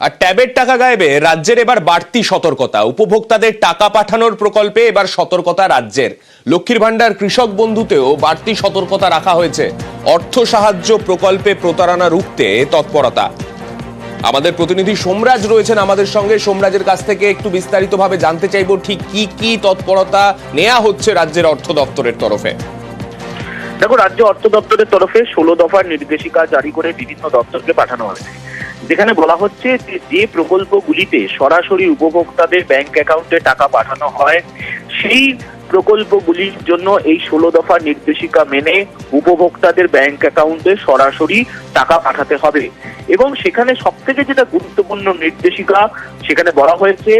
আর ট্যাবের টাকা গায়েবে রাজ্যের এবার বাড়তি সতর্কতা। উপভোক্তাদের টাকা পাঠানোর প্রকল্পে এবার সতর্কতা রাজ্যের। লক্ষ্মীর ভান্ডার কৃষক বন্ধুতেও বাড়তি সতর্কতা রাখা হয়েছে। অর্থ সাহায্য প্রকল্পে প্রতারণা রুখতে তৎপরতা। আমাদের প্রতিনিধি সোমরাজ রয়েছেন আমাদের সঙ্গে। সোমরাজের কাছ থেকে একটু বিস্তারিতভাবে জানতে চাইবো ঠিক কি কি তৎপরতা নেওয়া হচ্ছে রাজ্যের অর্থ দপ্তরের তরফে। দেখো, রাজ্য অর্থ দপ্তরের তরফে 16 দফার নির্দেশিকা জারি করে বিভিন্ন দপ্তরকে পাঠানো হয়েছে, যেখানে বলা হচ্ছে যে প্রকল্পগুলিতে সরাসরি উপভোক্তাদের ব্যাংক অ্যাকাউন্টে টাকা পাঠানো হয় সেই প্রকল্পগুলির জন্য এই 16 দফার নির্দেশিকা মেনে উপভোক্তাদের ব্যাংক অ্যাকাউন্টে সরাসরি টাকা পাঠাতে হবে। এবং সেখানে সবথেকে যেটা গুরুত্বপূর্ণ নির্দেশিকা, সেখানে বলা হয়েছে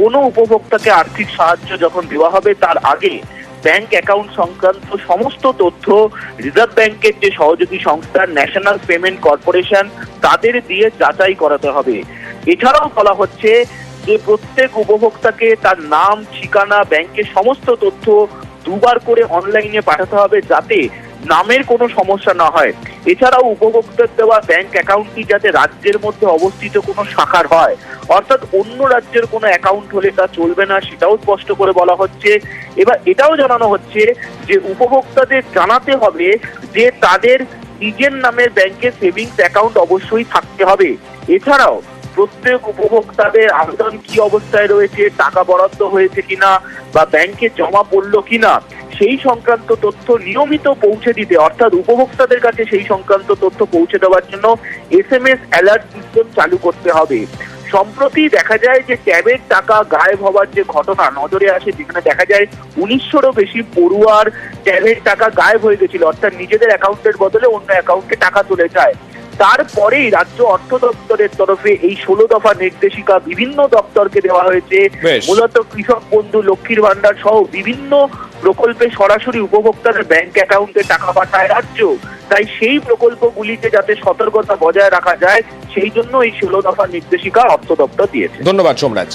কোনো উপভোক্তাকে আর্থিক সাহায্য যখন দেওয়া হবে তার আগে ব্যাংক অ্যাকাউন্ট সংক্রান্ত সমস্ত তথ্য রিজার্ভ ব্যাংকের যে সহযোগী সংস্থা ন্যাশনাল পেমেন্ট কর্পোরেশন তাদের দিয়ে যাচাই করাতে হবে। এছাড়াও বলা হচ্ছে যে প্রত্যেক উপভোক্তাকে তার নাম, ঠিকানা, ব্যাংকের সমস্ত তথ্য দুবার করে অনলাইনে পাঠাতে হবে যাতে নামের কোনো সমস্যা না হয়। এছাড়াও উপভোক্তার দেওয়া ব্যাংক অ্যাকাউন্টটি যাতে রাজ্যের মধ্যে অবস্থিত কোনো শাখার হয়, অর্থাৎ অন্য রাজ্যের কোনো অ্যাকাউন্ট হলে তা চলবে না, সেটাও স্পষ্ট করে বলা হচ্ছে। এবার এটাও জানানো হচ্ছে যে উপভোক্তাদের জানাতে হবে যে তাদের নিজের নামের ব্যাংকের সেভিংস অ্যাকাউন্ট অবশ্যই থাকতে হবে। এছাড়াও প্রত্যেক উপভোক্তাদের আবেদন কি অবস্থায় রয়েছে, টাকা বরাদ্দ হয়েছে কিনা বা ব্যাংকে জমা পড়লো কিনা সেই সংক্রান্ত তথ্য নিয়মিত পৌঁছে দিতে, অর্থাৎ উপভোক্তাদের কাছে সেই সংক্রান্ত তথ্য পৌঁছে দেওয়ার জন্য SMS অ্যালার্ট সিস্টেম চালু করতে হবে। সম্প্রতি দেখা যায় যে ট্যাবের টাকা গায়েব হওয়ার যে ঘটনা নজরে আসে, যেখানে দেখা যায় 1900-রও বেশি পড়ুয়ার ট্যাবের টাকা গায়েব হয়ে গেছিল, অর্থাৎ নিজেদের অ্যাকাউন্টের বদলে অন্য অ্যাকাউন্টে টাকা চলে যায়। তারপরেই রাজ্য অর্থ দপ্তরের তরফে এই 16 দফা নির্দেশিকা বিভিন্ন দপ্তরকে দেওয়া হয়েছে। মূলত কৃষক বন্ধু, লক্ষ্মীর ভান্ডার সহ বিভিন্ন প্রকল্পে সরাসরি উপভোক্তাদের ব্যাংক অ্যাকাউন্টে টাকা পাঠায় রাজ্য। তাই সেই প্রকল্পগুলিতে যাতে সতর্কতা বজায় রাখা যায় সেই জন্য এই 16 দফা নির্দেশিকা অর্থ দপ্তর দিয়েছে। ধন্যবাদ সোমরাজ।